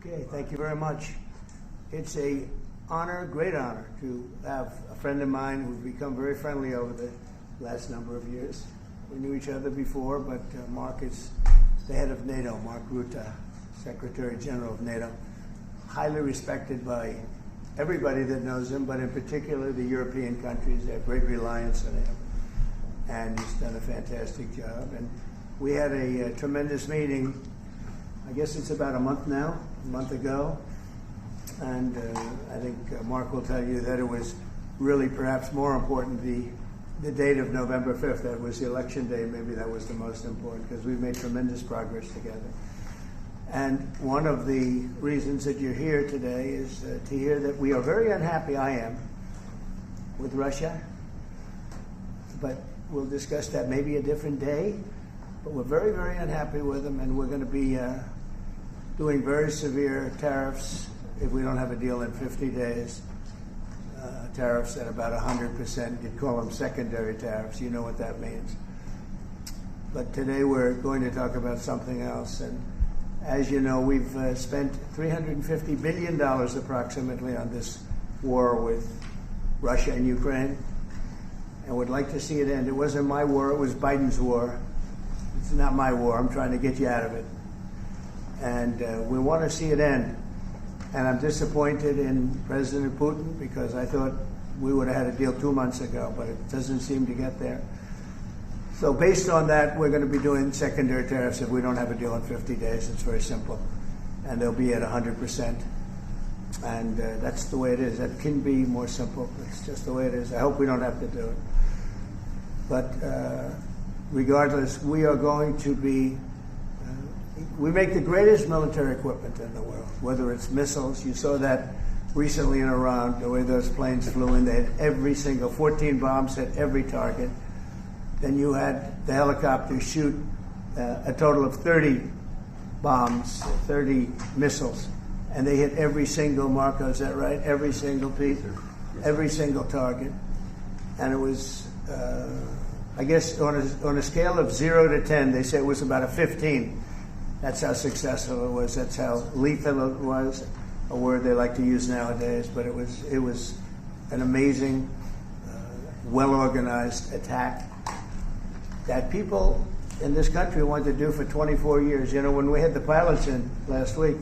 Okay, thank you very much. It's a honor, great honor, to have a friend of mine who's become very friendly over the last number of years. We knew each other before, but Mark is the head of NATO, Mark Rutte, Secretary General of NATO. Highly respected by everybody that knows him, but in particular the European countries. They have great reliance on him, and he's done a fantastic job. And we had a tremendous meeting, I guess it's about a month ago, and I think Mark will tell you that it was really perhaps more important the date of November 5th. That was the election day. Maybe that was the most important, because we've made tremendous progress together. And one of the reasons that you're here today is to hear that we are very unhappy, I am, with Russia. But we'll discuss that maybe a different day. But we're very, very unhappy with them, and we're going to be doing very severe tariffs if we don't have a deal in 50 days. Tariffs at about 100%. You'd call them secondary tariffs. You know what that means. But today we're going to talk about something else. And as you know, we've spent $350 billion approximately on this war with Russia and Ukraine, and would like to see it end. It wasn't my war, it was Biden's war. It's not my war. I'm trying to get you out of it. And we want to see it end. And I'm disappointed in President Putin, because I thought we would have had a deal 2 months ago, but it doesn't seem to get there. So based on that, we're going to be doing secondary tariffs if we don't have a deal in 50 days. It's very simple. And they'll be at 100%. And that's the way it is. That can be more simple. It's just the way it is. I hope we don't have to do it. But regardless, we are going to be, we make the greatest military equipment in the world, whether it's missiles. You saw that recently in Iran, the way those planes flew in. They had every single, 14 bombs hit every target. Then you had the helicopters shoot a total of 30 bombs, 30 missiles, and they hit every single, Marco, is that right? Every single piece, every single target. And it was, I guess, on a scale of 0 to 10, they say it was about a 15. That's how successful it was. That's how lethal it was, a word they like to use nowadays. But it was an amazing, well-organized attack that people in this country wanted to do for 24 years. You know, when we had the pilots in last week,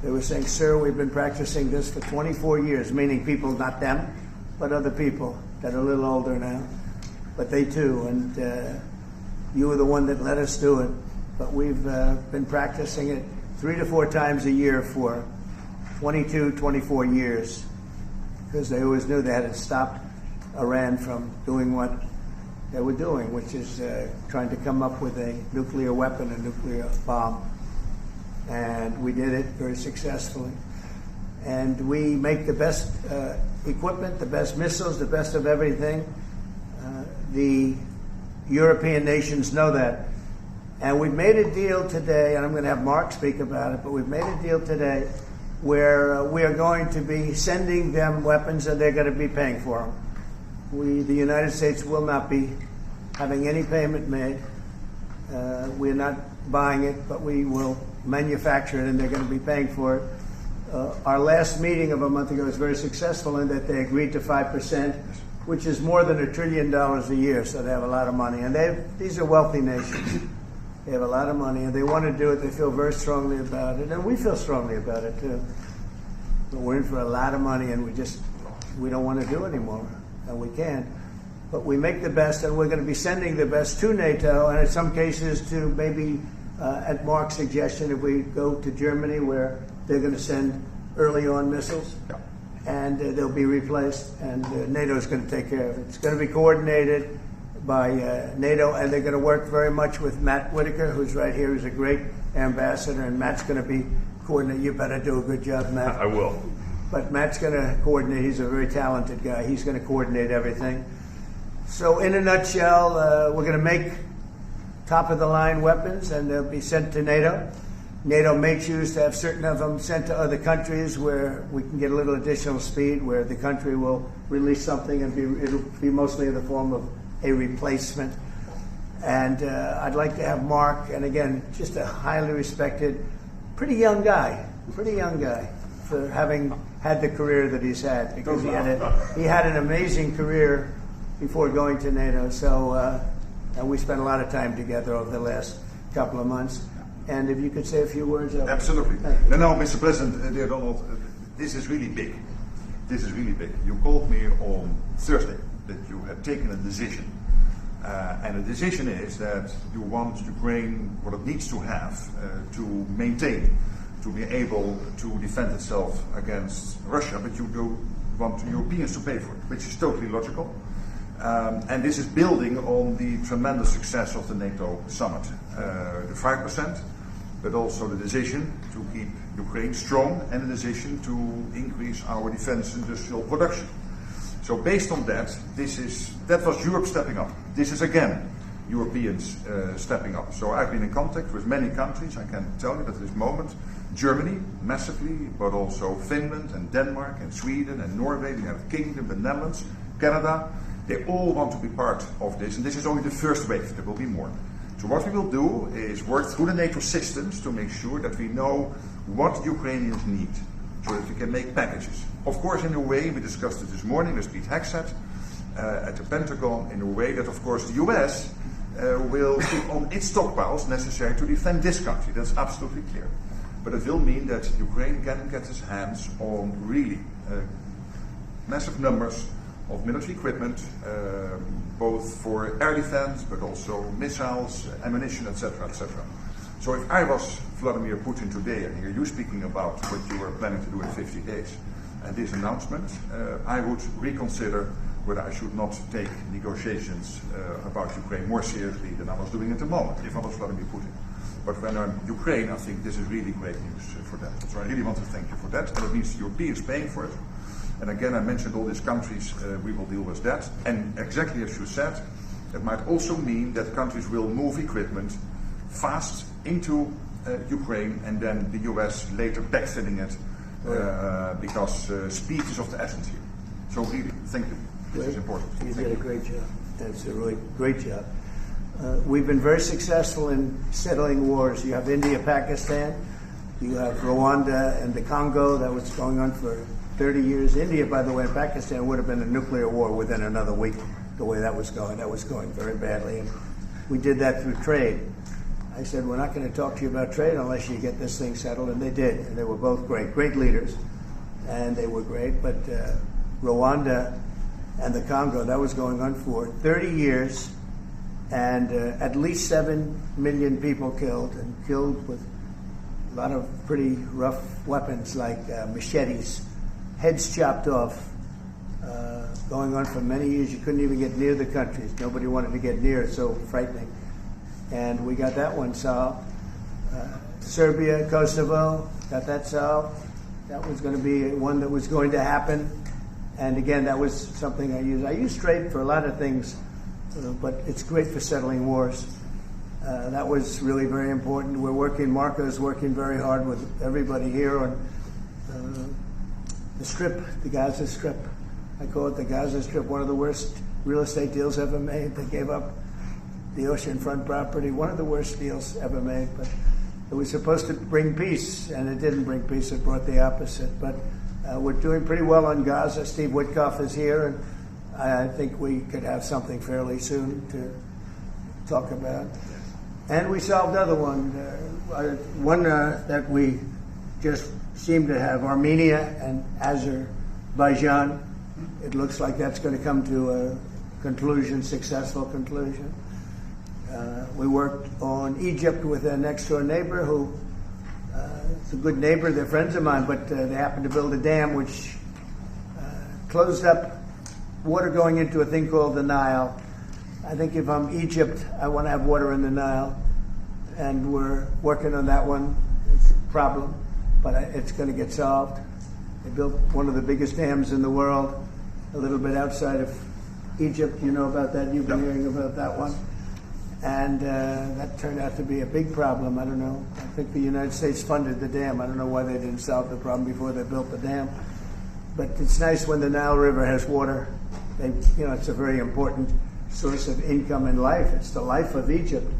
they were saying, "Sir, we've been practicing this for 24 years," meaning people, not them, but other people that are a little older now. But they too, and you were the one that let us do it. But we've been practicing it 3 to 4 times a year for 22, 24 years, because they always knew they had to stop Iran from doing what they were doing, which is trying to come up with a nuclear weapon, a nuclear bomb. And we did it very successfully. And we make the best equipment, the best missiles, the best of everything. The European nations know that. And we've made a deal today, and I'm going to have Mark speak about it, but we've made a deal today where we are going to be sending them weapons, and they're going to be paying for them. The United States will not be having any payment made. We're not buying it, but we will manufacture it, and they're going to be paying for it. Our last meeting of a month ago was very successful in that they agreed to 5%, which is more than $1 trillion a year, so they have a lot of money. And these are wealthy nations. They have a lot of money, and they want to do it. They feel very strongly about it, and we feel strongly about it, too. But we're in for a lot of money, and we don't want to do anymore. And we can't. But we make the best, and we're going to be sending the best to NATO, and in some cases to maybe, at Mark's suggestion, if we go to Germany, where they're going to send early on missiles, and they'll be replaced, and NATO is going to take care of it. It's going to be coordinated by NATO, and they're going to work very much with Matt Whitaker, who's right here, who's a great ambassador, and Matt's going to be coordinating. You better do a good job, Matt. I will. But Matt's going to coordinate. He's a very talented guy. He's going to coordinate everything. So in a nutshell, we're going to make top-of-the-line weapons, and they'll be sent to NATO. NATO may choose to have certain of them sent to other countries where we can get a little additional speed, where the country will release something and it'll be mostly in the form of a replacement. And I'd like to have Mark, and again, just a highly respected, pretty young guy. pretty young guy for having had the career that he's had, because he had an amazing career before going to NATO. So and we spent a lot of time together over the last couple of months. And if you could say a few words. Absolutely. No, Mr. President, dear Donald, this is really big. This is really big. You called me on Thursday that you had taken a decision. And the decision is that you want Ukraine what it needs to have to maintain, to be able to defend itself against Russia, but you do want the Europeans to pay for it, which is totally logical. And this is building on the tremendous success of the NATO summit. The 5%, but also the decision to keep Ukraine strong and the decision to increase our defense industrial production. So based on that, that was Europe stepping up. This is again Europeans stepping up. So I've been in contact with many countries. I can tell you that at this moment, Germany massively, but also Finland and Denmark and Sweden and Norway, the United Kingdom, the Netherlands, Canada, they all want to be part of this. And this is only the first wave. There will be more. So what we will do is work through the NATO systems to make sure that we know what Ukrainians need, so that we can make packages. Of course, in a way, we discussed it this morning with Pete Hegseth at the Pentagon, in a way that, of course, the US will keep on its stockpiles necessary to defend this country. That's absolutely clear. But it will mean that Ukraine can get its hands on really massive numbers of military equipment, both for air defense, but also missiles, ammunition, etc., etc. So if I was Vladimir Putin today and hear you speaking about what you were planning to do in 50 days and this announcement, I would reconsider whether I should not take negotiations about Ukraine more seriously than I was doing at the moment, if I was Vladimir Putin. But when I'm Ukraine, I think this is really great news for them. So I really want to thank you for that. And it means the Europeans paying for it. And again, I mentioned all these countries, we will deal with that. And exactly as you said, it might also mean that countries will move equipment fast into Ukraine and then the US later backfilling it because speed is of the essence here. So really, thank you. This is important. You did a great job. That's a really great job. We've been very successful in settling wars. You have India, Pakistan, you have Rwanda and the Congo. That was going on for 30 years. India, by the way, and Pakistan would have been a nuclear war within another week, the way that was going. That was going very badly. And we did that through trade. I said, we're not going to talk to you about trade unless you get this thing settled. And they did. And they were both great leaders. And they were great. But Rwanda and the Congo, that was going on for 30 years. And at least 7 million people killed, and killed with a lot of pretty rough weapons like machetes, heads chopped off, going on for many years. You couldn't even get near the countries. Nobody wanted to get near. It's so frightening. And we got that one solved. Serbia, Kosovo, got that solved. That was going to be one that was going to happen. And again, that was something I used. I use trade for a lot of things, but it's great for settling wars. That was really very important. We're working, Marco's working very hard with everybody here on the Strip, the Gaza Strip. I call it the Gaza Strip, one of the worst real estate deals ever made. They gave up the oceanfront property, one of the worst deals ever made. But it was supposed to bring peace, and it didn't bring peace. It brought the opposite. But we're doing pretty well on Gaza. Steve Witkoff is here, and I think we could have something fairly soon to talk about. And we solved another one, that we just seem to have, Armenia and Azerbaijan. It looks like that's going to come to a conclusion, successful conclusion. We worked on Egypt with a next-door neighbor who is a good neighbor. They're friends of mine, but they happened to build a dam which closed up water going into a thing called the Nile. I think if I'm Egypt, I want to have water in the Nile, and we're working on that one. It's a problem, but it's going to get solved. They built one of the biggest dams in the world, a little bit outside of Egypt. You know about that. You've been hearing about that one. And that turned out to be a big problem. I don't know. I think the United States funded the dam. I don't know why they didn't solve the problem before they built the dam. But it's nice when the Nile River has water. It's a very important source of income and life. It's the life of Egypt.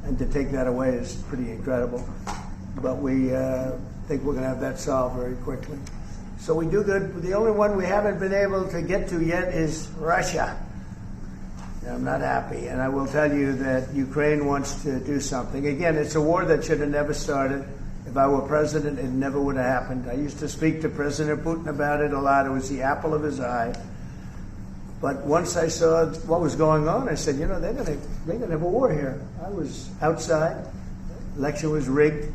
And to take that away is pretty incredible. But we think we're going to have that solved very quickly. So we do good. The only one we haven't been able to get to yet is Russia. I'm not happy, and I will tell you that Ukraine wants to do something. Again, it's a war that should have never started. If I were president, it never would have happened. I used to speak to President Putin about it a lot. It was the apple of his eye. But once I saw what was going on, I said, they're gonna have a war here. I was outside. Election was rigged.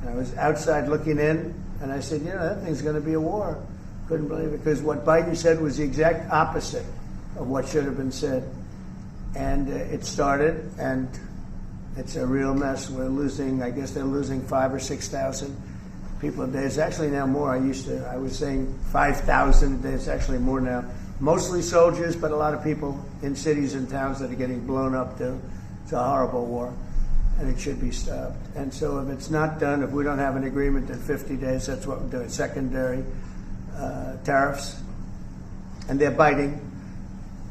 I was outside looking in, and I said, that thing's going to be a war. Couldn't believe it, because what Biden said was the exact opposite of what should have been said. And it started, and it's a real mess. We're losing, I guess they're losing 5,000 or 6,000 people a day. It's actually now more. I was saying 5,000 a day. It's actually more now. Mostly soldiers, but a lot of people in cities and towns that are getting blown up too. It's a horrible war, and it should be stopped. And so if it's not done, if we don't have an agreement in 50 days, that's what we're doing. Secondary tariffs, and they're biting.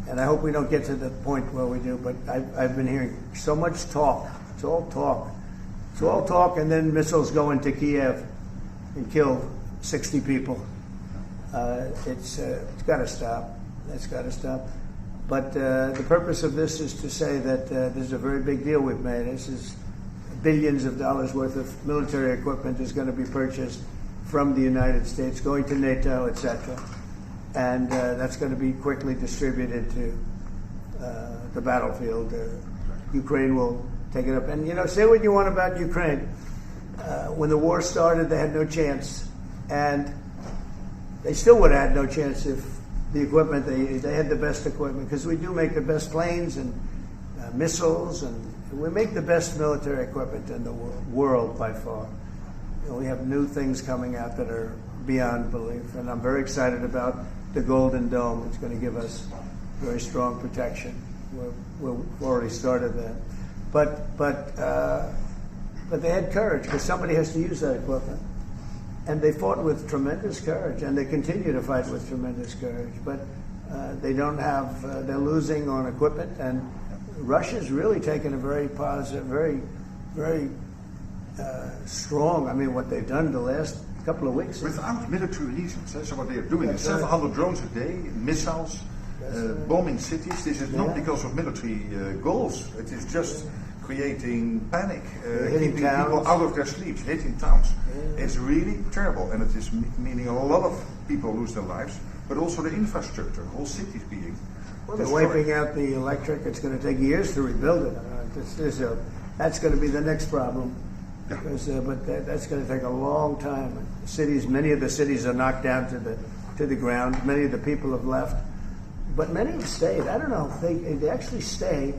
And I hope we don't get to the point where we do, but I've been hearing so much talk. It's all talk. It's all talk, and then missiles go into Kiev and kill 60 people. It's got to stop. It's got to stop. But the purpose of this is to say that this is a very big deal we've made. This is billions of dollars worth of military equipment is going to be purchased from the United States, going to NATO, etc. And that's going to be quickly distributed to the battlefield. Ukraine will take it up. And, say what you want about Ukraine. When the war started, they had no chance. And they still would have had no chance if the equipment, they had the best equipment, because we do make the best planes and missiles, and we make the best military equipment in the world by far. We have new things coming out that are beyond belief, and I'm very excited about the Golden Dome. It's going to give us very strong protection. We've already started that. But they had courage, because somebody has to use that equipment. And they fought with tremendous courage, and they continue to fight with tremendous courage. But they don't have, they're losing on equipment, and Russia's really taken a very positive, very, very strong, what they've done the last couple of weeks. Without military reasons. So what they are doing is 700 drones a day, missiles, bombing cities. This is not because of military goals. It is just creating panic, keeping people out of their sleeps, hitting towns. It's really terrible, and it is meaning a lot of people lose their lives, but also the infrastructure, whole cities being they're wiping out the electric. It's going to take years to rebuild it. That's going to be the next problem. Because, that's going to take a long time. Many of the cities are knocked down to the ground. Many of the people have left, but many have stayed. I don't know. They actually stay.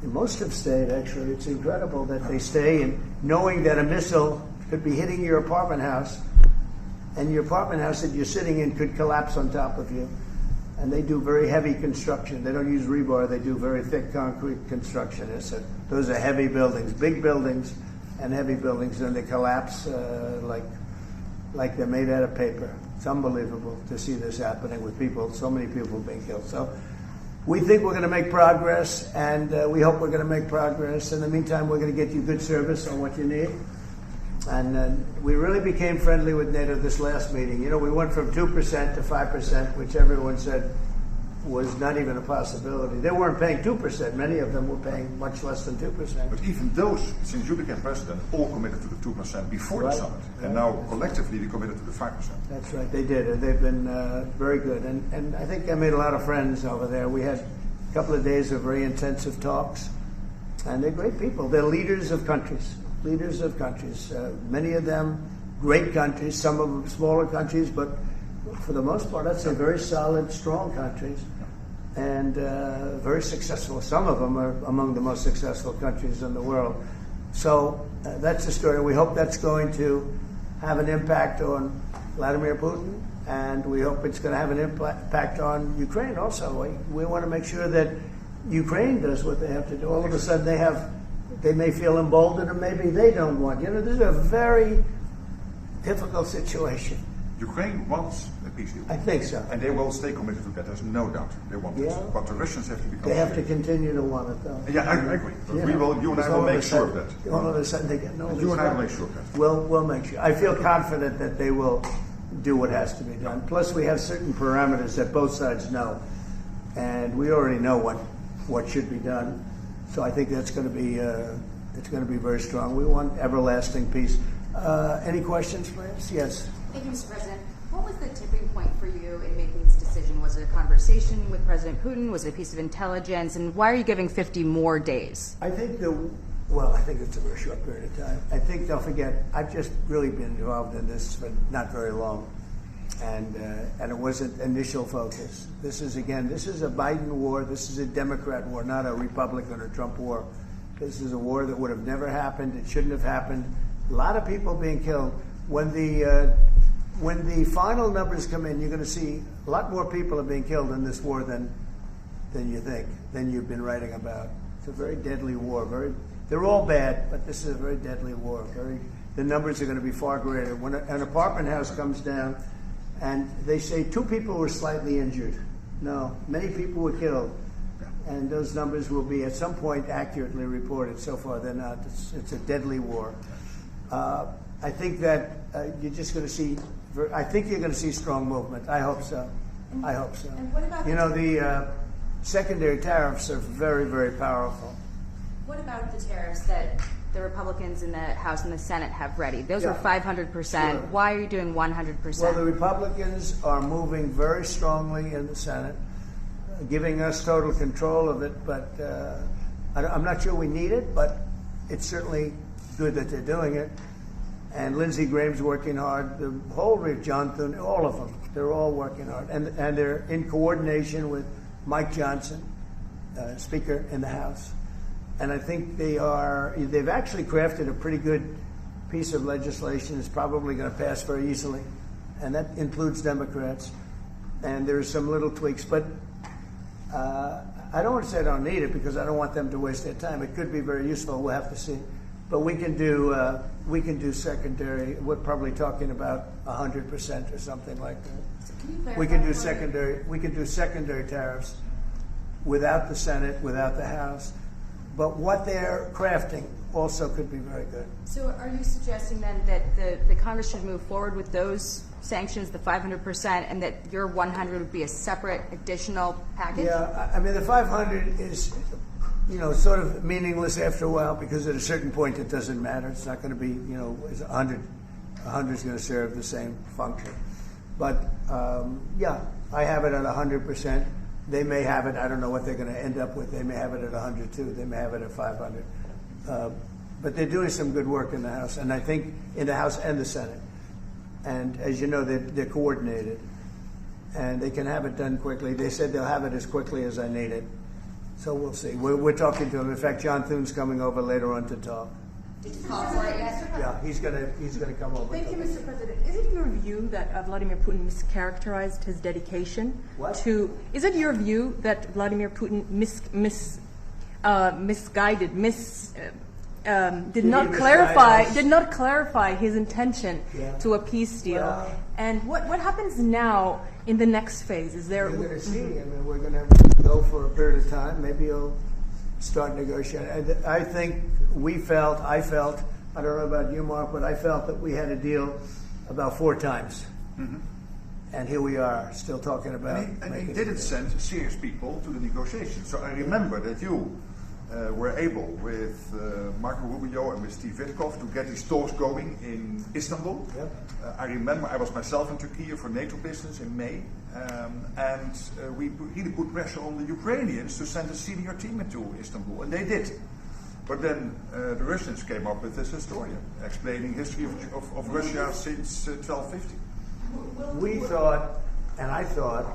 Most have stayed. Actually, it's incredible that they stay, and knowing that a missile could be hitting your apartment house, and your apartment house that you're sitting in could collapse on top of you. And they do very heavy construction. They don't use rebar. They do very thick concrete construction. Those are heavy buildings, big buildings. And heavy buildings, and they collapse like they're made out of paper. It's unbelievable to see this happening with so many people being killed. So we think we're going to make progress, and we hope we're going to make progress. In the meantime, we're going to get you good service on what you need. And we really became friendly with NATO this last meeting. We went from 2% to 5%, which everyone said was not even a possibility. They weren't paying 2%. Many of them were paying much less than 2%. But even those, since you became president, all committed to the 2% before the summit. And now collectively they committed to the 5%. That's right, they did. And they've been very good. And I think I made a lot of friends over there. We had a couple of days of very intensive talks. And they're great people. They're leaders of countries. Many of them great countries, some of them smaller countries, but for the most part, I'd say very solid, strong countries, and very successful. Some of them are among the most successful countries in the world. So that's the story. We hope that's going to have an impact on Vladimir Putin, and we hope it's going to have an impact on Ukraine also. We want to make sure that Ukraine does what they have to do. All of a sudden they may feel emboldened, or maybe they don't want. This is a very difficult situation. Ukraine wants a peace deal. I think so. And they will stay committed to that, there's no doubt. They want this. Yeah. But the Russians have to become They have to serious. continue to want it, though. Yeah, I agree. But Yeah. we will, you and I Because will all of make a sure of sudden- that. All of a sudden they get no. You and I will make sure of that. We'll make sure. I feel confident that they will do what has to be done. Plus, we have certain parameters that both sides know, and we already know what should be done. So I think that's going to be it's going to be very strong. We want everlasting peace. Any questions, please? Yes. Thank you, Mr. President. What was the tipping point for you in making this decision? Was it a conversation with President Putin? Was it a piece of intelligence? And why are you giving 50 more days? I think I think it's a very short period of time. I think, don't forget, I've just really been involved in this for not very long. And it wasn't initial focus. This is a Biden war. This is a Democrat war, not a Republican or Trump war. This is a war that would have never happened. It shouldn't have happened. A lot of people being killed. When the final numbers come in, you're going to see a lot more people are being killed in this war than you think, than you've been writing about. It's a very deadly war. They're all bad, but this is a very deadly war. The numbers are going to be far greater. When an apartment house comes down, and they say 2 people were slightly injured. No, many people were killed. And those numbers will be at some point accurately reported. So far, they're not. It's a deadly war. I think that you're just going to see. I think you're going to see strong movement. I hope so. I hope so. And what about the secondary tariffs are very, very powerful. What about the tariffs that the Republicans in the House and the Senate have ready? Those are 500%. Sure. Why are you doing 100%? Well, the Republicans are moving very strongly in the Senate, giving us total control of it. But I'm not sure we need it, but it's certainly good that they're doing it. And Lindsey Graham's working hard. The whole John Thune, all of them, they're all working hard, and they're in coordination with Mike Johnson, Speaker in the House. And I think they've actually crafted a pretty good piece of legislation. It's probably going to pass very easily, and that includes Democrats. And there's some little tweaks, but I don't want to say I don't need it because I don't want them to waste their time. It could be very useful. We'll have to see. But we can do secondary. We're probably talking about 100% or something like that. So can you clarify We can do for me? secondary. We can do secondary tariffs without the Senate, without the House. But what they're crafting also could be very good. So are you suggesting then that the Congress should move forward with those sanctions, the 500%, and that your 100 would be a separate additional package? Yeah, I mean the 500 is, sort of meaningless after a while because at a certain point it doesn't matter. It's not going to be, it's 100. 100 is going to serve the same function. But I have it at 100%. They may have it. I don't know what they're going to end up with. They may have it at 100 too. They may have it at 500. But they're doing some good work in the House, and I think in the House and the Senate. And as you know, they're coordinated, and they can have it done quickly. They said they'll have it as quickly as I need it. So we'll see. We're talking to them. In fact, John Thune's coming over later on to talk. Did you call for it yet? Yeah, he's gonna come over. Thank you, Mr. President. Is it your view that Vladimir Putin mischaracterized his dedication to? Is it your view that Vladimir Putin did not clarify his intention to a peace deal? Well, and what happens now in the next phase? Is there? We're going to see. I mean, we're going to go for a period of time. Maybe he'll start negotiating. I think I felt, I don't know about you, Mark, but I felt that we had a deal about 4 times. Mm-hmm. And here we are, still talking about And he didn't send serious people to the negotiations. So I remember that you were able, with Marco Rubio and with Steve Witkoff, to get these talks going in Istanbul. Yep. I remember I was myself in Turkey for NATO business in May, and we really put pressure on the Ukrainians to send a senior team into Istanbul, and they did. But then the Russians came up with this historian explaining history of Russia since 1250. We thought, and I thought,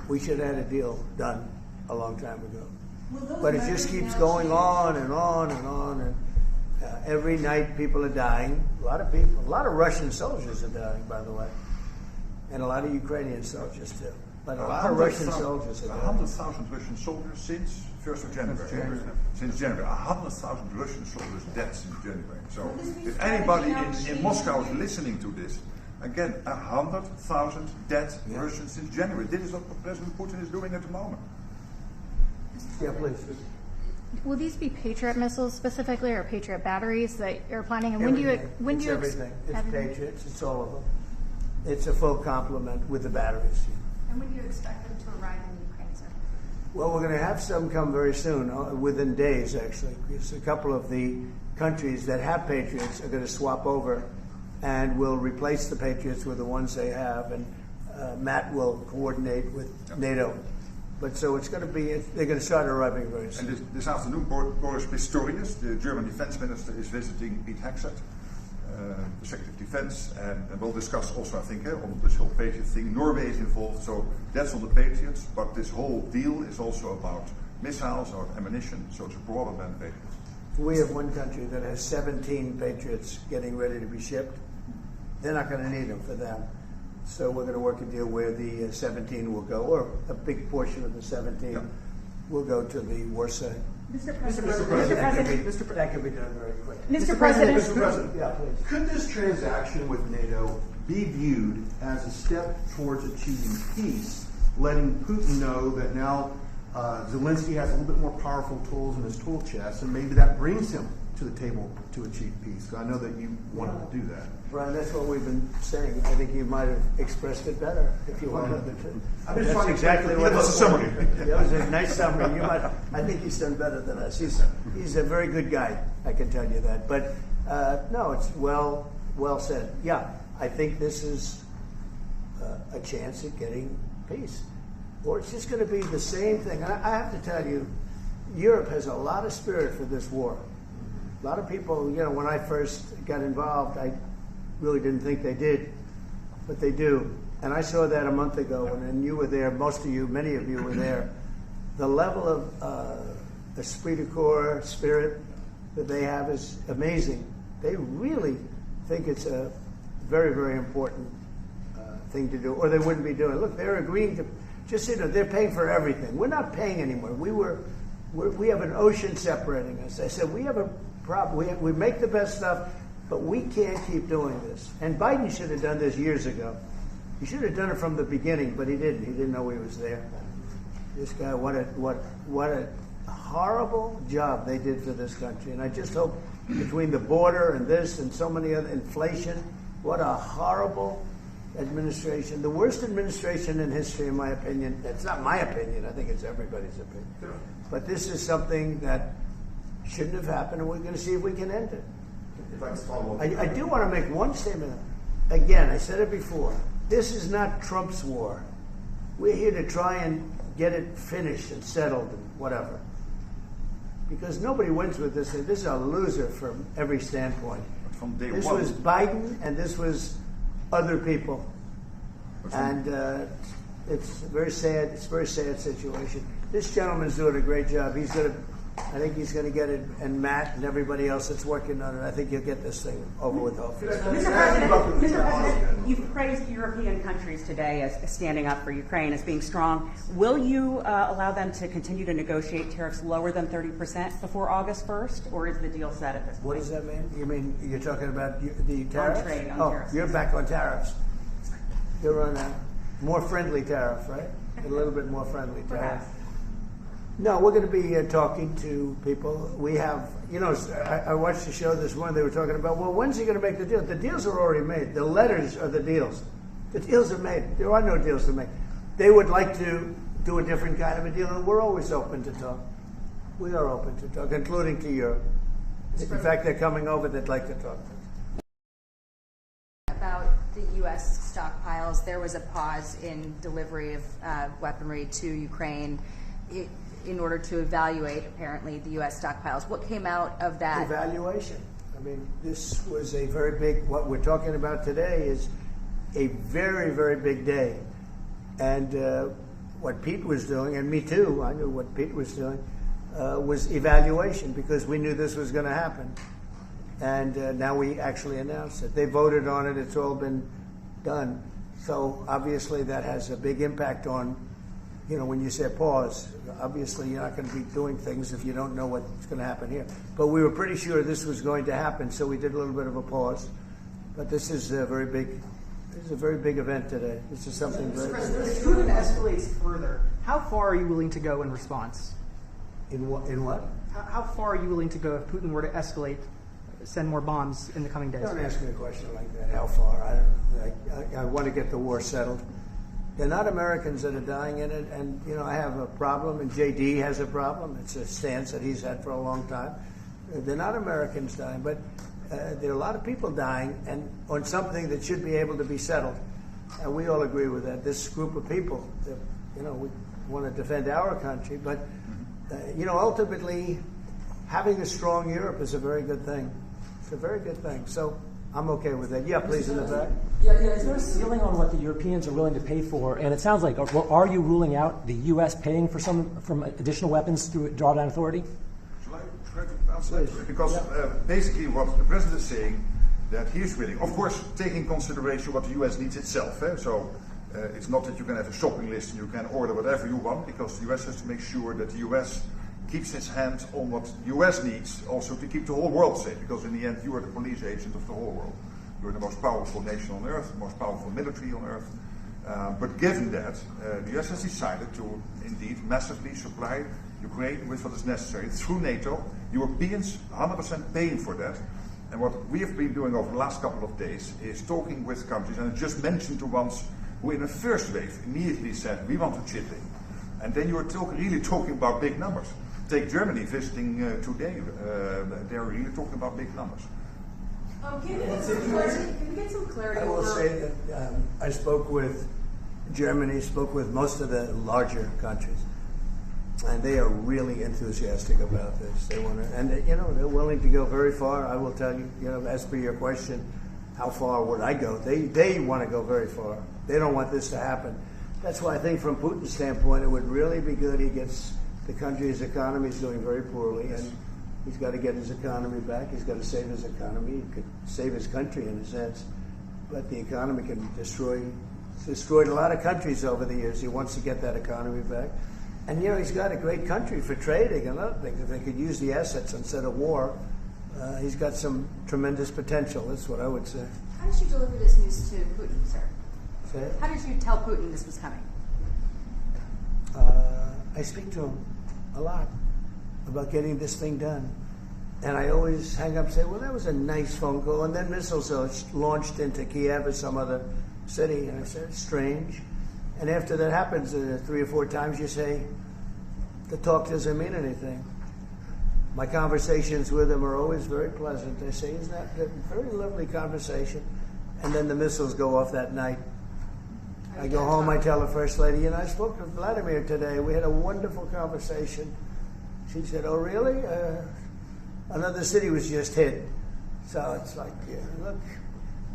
we should have had a deal done a long time ago. But it just keeps going on and on and on. And every night people are dying. A lot of Russian soldiers are dying, by the way. And a lot of Ukrainian soldiers too. But a lot of Russian soldiers are dying. 100,000 Russian soldiers since 1st of January. Since January. 100,000 Russian soldiers dead since January. So if anybody in Moscow is listening to this, Again, 100,000 dead Russians since January. This is what President Putin is doing at the moment. Yeah, please. Will these be Patriot missiles specifically, or Patriot batteries that you're planning? And Everything. when do you everything. It's everything? Patriots. It's all of them. It's a full complement with the batteries. And when do you expect them to arrive in Ukraine, sir? Well, we're going to have some come very soon, within days, actually. Because a couple of the countries that have Patriots are going to swap over and will replace the Patriots with the ones they have. And Matt will coordinate with NATO. But so it's going to be, they're going to start arriving very soon. And this afternoon, Boris Pistorius, the German defense minister, is visiting Pete Hegseth, the Secretary of Defense, and we'll discuss also, I think, on this whole Patriot thing. Norway is involved, so that's on the Patriots, but this whole deal is also about missiles or ammunition, so it's a broader than Patriots. We have one country that has 17 Patriots getting ready to be shipped. They're not going to need them for them. So we're going to work a deal where the 17 will go, or a big portion of the 17 will go to the war site. Mr. President. That could be done very quick. Mr. President. Mr. President, Yeah, please. could this transaction with NATO be viewed as a step towards achieving peace, letting Putin know that now Zelensky has a little bit more powerful tools in his tool chest, and maybe that brings him to the table to achieve peace? I know that you wanted to do that. Brian, that's what we've been saying. I think you might have expressed it better if you wanted to. I'm just That's trying to exactly explain- what That was a summary. That was a nice summary. I think he's done better than us. He's a very good guy, I can tell you that. But no, it's well said. Yeah, I think this is a chance at getting peace. Or it's just going to be the same thing. I have to tell you, Europe has a lot of spirit for this war. A lot of people, when I first got involved, I really didn't think they did, but they do. And I saw that a month ago, and you were there, many of you were there. The level of esprit de corps, spirit that they have is amazing. They really think it's a very, very important thing to do, or they wouldn't be doing it. Look, they're agreeing to, they're paying for everything. We're not paying anymore. We have an ocean separating us. I said, we have a problem. We make the best stuff, but we can't keep doing this. And Biden should have done this years ago. He should have done it from the beginning, but he didn't. He didn't know he was there. This guy, what a horrible job they did for this country. And I just hope between the border and this and so many other inflation, what a horrible administration. The worst administration in history, in my opinion. That's not my opinion. I think it's everybody's opinion. But this is something that shouldn't have happened, and we're going to see if we can end it. If I can follow up. I do want to make one statement. Again, I said it before. This is not Trump's war. We're here to try and get it finished and settled and whatever. Because nobody wins with this. This is a loser from every standpoint. From day This one. was Biden, and this was other people. And it's a very sad. It's a very sad situation. This gentleman's doing a great job. I think he's going to get it, and Matt and everybody else that's working on it. I think you'll get this thing over with. Hopefully. Mr. President, you've praised European countries today as standing up for Ukraine, as being strong. Will you allow them to continue to negotiate tariffs lower than 30% before August 1st, or is the deal set at this point? What does that mean? You mean you're talking about the tariffs? trade, on oh, tariffs. You're back on tariffs. You're on a more friendly tariff, right? A little bit more friendly tariff. Perhaps. No, we're going to be talking to people. We have, I watched the show this morning. They were talking about, well, when's he going to make the deal? The deals are already made. The letters are the deals. The deals are made. There are no deals to make. They would like to do a different kind of a deal, and we're always open to talk. We are open to talk, including to Europe. In fact, they're coming over. They'd like to talk to us. About the U.S. stockpiles, there was a pause in delivery of weaponry to Ukraine in order to evaluate, apparently, the U.S. stockpiles. What came out of that? Evaluation. I mean, this was a very big, what we're talking about today is a very, very big day. And what Pete was doing, and me too, I knew what Pete was doing, was evaluation, because we knew this was going to happen. And now we actually announced it. They voted on it. It's all been done. So obviously that has a big impact on, when you say pause, obviously you're not going to be doing things if you don't know what's going to happen here. But we were pretty sure this was going to happen, so we did a little bit of a pause. But this is a very big This is a very big event today. This is something very big. If Putin escalates further, how far are you willing to go in response? In what? How far are you willing to go if Putin were to escalate, send more bombs in the coming days? Don't ask me a question like that. How far? I want to get the war settled. They're not Americans that are dying in it, and I have a problem, and JD has a problem. It's a stance that he's had for a long time. They're not Americans dying, but there are a lot of people dying, and on something that should be able to be settled, and we all agree with that. This group of people, we want to defend our country, but ultimately, having a strong Europe is a very good thing. It's a very good thing. So I'm okay with that. Yeah, please, in the back. Yeah. Is there a ceiling on what the Europeans are willing to pay for? And it sounds like, are you ruling out the U.S. paying for from additional weapons through drawdown authority? Shall I try to answer that? Because basically what the president is saying, that he is willing, of course, taking consideration what the U.S. needs itself. So it's not that you can have a shopping list and you can order whatever you want, because the U.S. has to make sure that the U.S. keeps its hand on what the U.S. needs, also to keep the whole world safe, because in the end you are the police agent of the whole world. You're the most powerful nation on earth, the most powerful military on earth. But given that, the U.S. has decided to indeed massively supply Ukraine with what is necessary through NATO. Europeans 100% paying for that. And what we have been doing over the last couple of days is talking with countries, and I just mentioned the ones who in the first wave immediately said, we want to chip in. And then you are really talking about big numbers. Take Germany visiting today. They're really talking about big numbers. Can we get some clarity? I will say that I spoke with Germany, spoke with most of the larger countries, and they are really enthusiastic about this. They want to, and they're willing to go very far. I will tell you, as per your question, how far would I go? They want to go very far. They don't want this to happen. That's why I think from Putin's standpoint, it would really be good. He gets the country's economy is doing very poorly, and he's got to get his economy back. He's got to save his economy. He could save his country in a sense, but the economy can destroyed a lot of countries over the years. He wants to get that economy back, and he's got a great country for trading and other things. If they could use the assets instead of war, he's got some tremendous potential. That's what I would say. How did you deliver this news to Putin, sir? Say it? How did you tell Putin this was coming? I speak to him a lot about getting this thing done. And I always hang up and say, well, that was a nice phone call. And then missiles are launched into Kiev or some other city. And I said, it's strange. And after that happens 3 or 4 times, you say, the talk doesn't mean anything. My conversations with him are always very pleasant. They say, isn't that a very lovely conversation? And then the missiles go off that night. I go home, I tell the First Lady, I spoke to Vladimir today. We had a wonderful conversation. She said, oh, really? Another city was just hit. So it's like, look,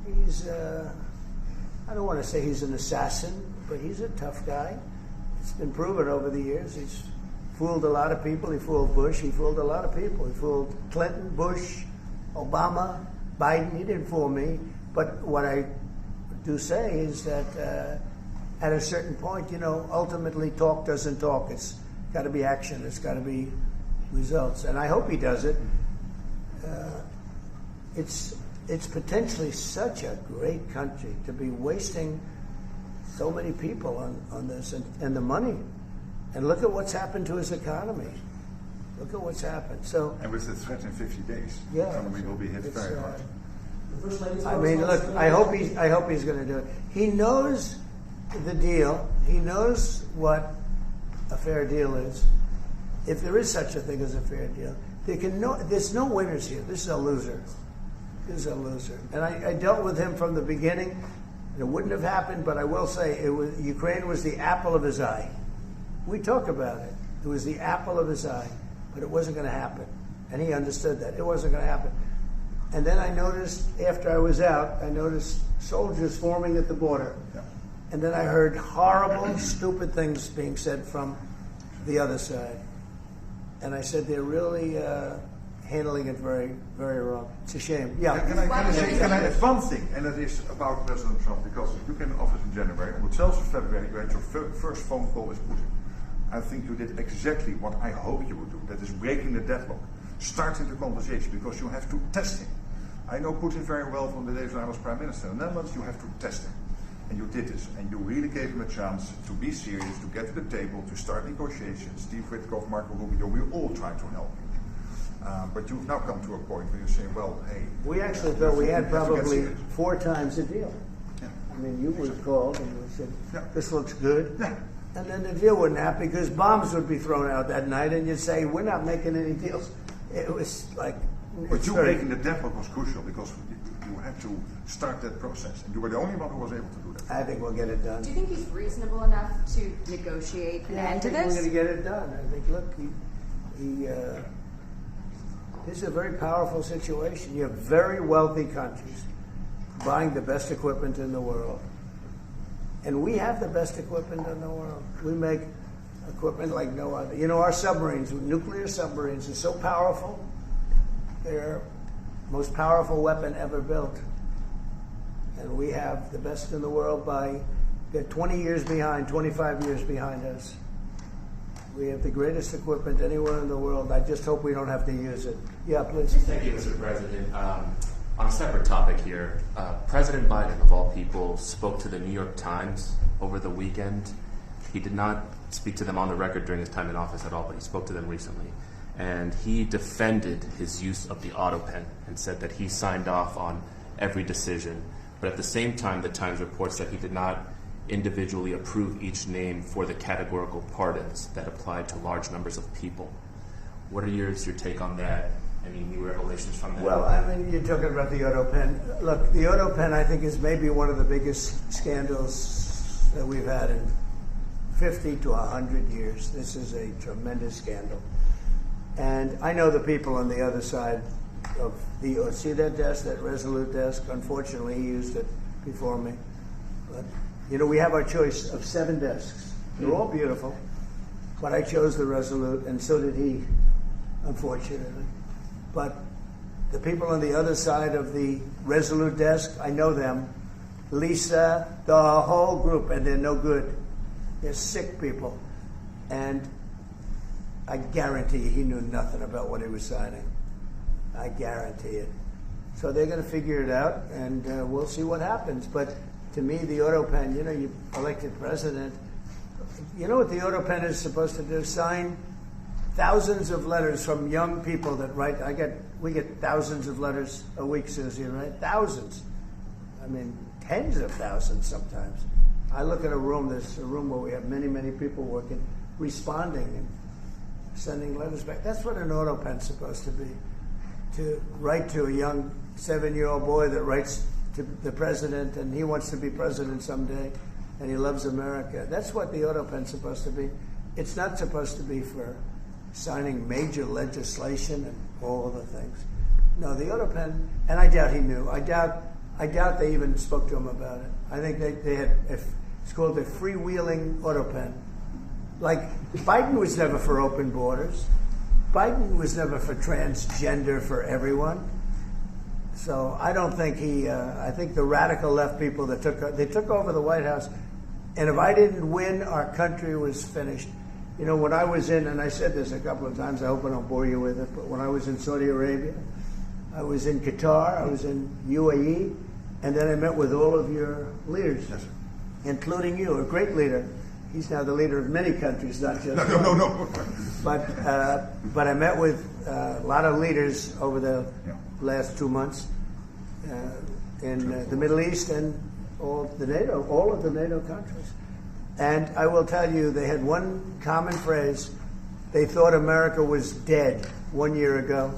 he's, I don't want to say he's an assassin, but he's a tough guy. It's been proven over the years. He's fooled a lot of people. He fooled Bush. He fooled a lot of people. He fooled Clinton, Bush, Obama, Biden. He didn't fool me. But what I do say is that at a certain point, ultimately talk doesn't talk. It's got to be action. It's got to be results. And I hope he does it. It's potentially such a great country to be wasting so many people on this and the money. And look at what's happened to his economy. Look at what's happened. So, and with the threat in 50 days, yeah, the economy will be hit very hard. I mean, look, I hope he's going to do it. He knows the deal. He knows what a fair deal is. If there is such a thing as a fair deal, there's no winners here. This is a loser. This is a loser. And I dealt with him from the beginning. It wouldn't have happened, but I will say Ukraine was the apple of his eye. We talk about it. It was the apple of his eye, but it wasn't going to happen. And he understood that. It wasn't going to happen. And then I noticed, after I was out, I noticed soldiers forming at the border. Yeah. And then I heard horrible, stupid things being said from the other side. And I said, they're really handling it very, very wrong. It's a shame. Yeah. Can I add one thing? And that is about President Trump, because you came in office in January. On the 12th of February, you had your first phone call with Putin. I think you did exactly what I hope you would do. That is breaking the deadlock. Starting the conversation, because you have to test him. I know Putin very well from the days when I was Prime Minister in the Netherlands. You have to test him. And you did this, and you really gave him a chance to be serious, to get to the table, to start negotiations. Steve Witkoff, Marco Rubio, we all tried to help you. But you've now come to a point where you say, well, hey. We actually thought we had probably 4 times the deal. Yeah. I mean, you would have called and we said, Yeah. this looks good. Yeah. And then the deal wouldn't happen because bombs would be thrown out that night and you'd say, we're not making any deals. It was like... But you making the deadlock was crucial because you had to start that process. And you were the only one who was able to do that. I think we'll get it done. Do you think he's reasonable enough to negotiate an end to I think we're this? going to get it done. I think, look, this is a very powerful situation. You have very wealthy countries buying the best equipment in the world. And we have the best equipment in the world. We make equipment like no other. You know, our submarines, nuclear submarines, are so powerful. They're the most powerful weapon ever built. And we have the best in the world they're 20 years behind, 25 years behind us. We have the greatest equipment anywhere in the world. I just hope we don't have to use it. Yeah, please. Thank you, Mr. President. On a separate topic here, President Biden, of all people, spoke to the New York Times over the weekend. He did not speak to them on the record during his time in office at all, but he spoke to them recently. And he defended his use of the Autopen and said that he signed off on every decision. But at the same time, the Times reports that he did not individually approve each name for the categorical pardons that applied to large numbers of people. What are your take on that? Any new revelations from that? Well, I mean, you're talking about the Autopen. Look, the Autopen, I think, is maybe one of the biggest scandals that we've had in 50 to 100 years. This is a tremendous scandal. And I know the people on the other side of see that desk, that Resolute desk? Unfortunately, he used it before me. But, you know, we have our choice of 7 desks. They're all beautiful, but I chose the Resolute, and so did he, unfortunately. But the people on the other side of the Resolute desk, I know them. Lisa, the whole group, and they're no good. They're sick people. And I guarantee he knew nothing about what he was signing. I guarantee it. So they're going to figure it out, and we'll see what happens. But to me, the Autopen, you know, you elected president. You know what the Autopen is supposed to do? Sign thousands of letters from young people that write. We get thousands of letters a week, Susie, right? Thousands. I mean, tens of thousands sometimes. I look at a room. There's a room where we have many, many people working, responding and sending letters back. That's what an Autopen's supposed to be. To write to a young 7-year-old boy that writes to the president, and he wants to be president someday, and he loves America. That's what the Autopen's supposed to be. It's not supposed to be for signing major legislation and all of the things. No, the Autopen, and I doubt he knew. I doubt they even spoke to him about it. I think they had, it's called a freewheeling Autopen. Like, Biden was never for open borders. Biden was never for transgender for everyone. So I don't think I think the radical left people that took over the White House, and if I didn't win, our country was finished. You know, when I was in, and I said this a couple of times, I hope I don't bore you with it, but when I was in Saudi Arabia, I was in Qatar, I was in UAE, and then I met with all of your leaders, yes, including you, a great leader. He's now the leader of many countries, not just No. But I met with a lot of leaders over the last 2 months in the Middle East and all of the NATO countries. And I will tell you, they had one common phrase. They thought America was dead 1 year ago,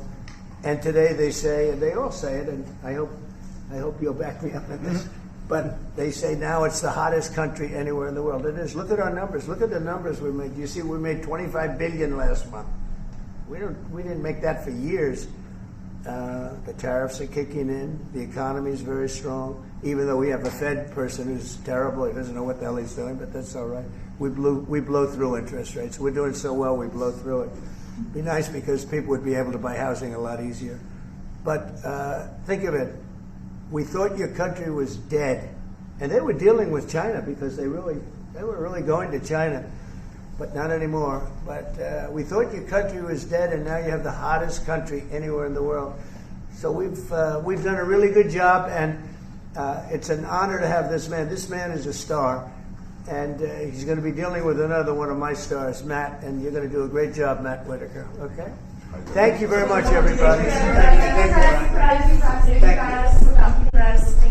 and today they say, and they all say it, and I hope you'll back me up on this. But they say now it's the hottest country anywhere in the world. It is. Look at our numbers. Look at the numbers we made. You see, we made $25 billion last month. We didn't make that for years. The tariffs are kicking in. The economy is very strong. Even though we have a Fed person who's terrible, he doesn't know what the hell he's doing, but that's all right. We blow through interest rates. We're doing so well, we blow through it. It'd be nice because people would be able to buy housing a lot easier. But think of it. We thought your country was dead, and they were dealing with China because they were really going to China, but not anymore. But we thought your country was dead, and now you have the hottest country anywhere in the world. So we've done a really good job, and It's an honor to have this man. This man is a star, and he's going to be dealing with another one of my stars, Matt, and you're going to do a great job, Matt Whitaker. Okay? Thank you very much, everybody. Thank you. Thank you.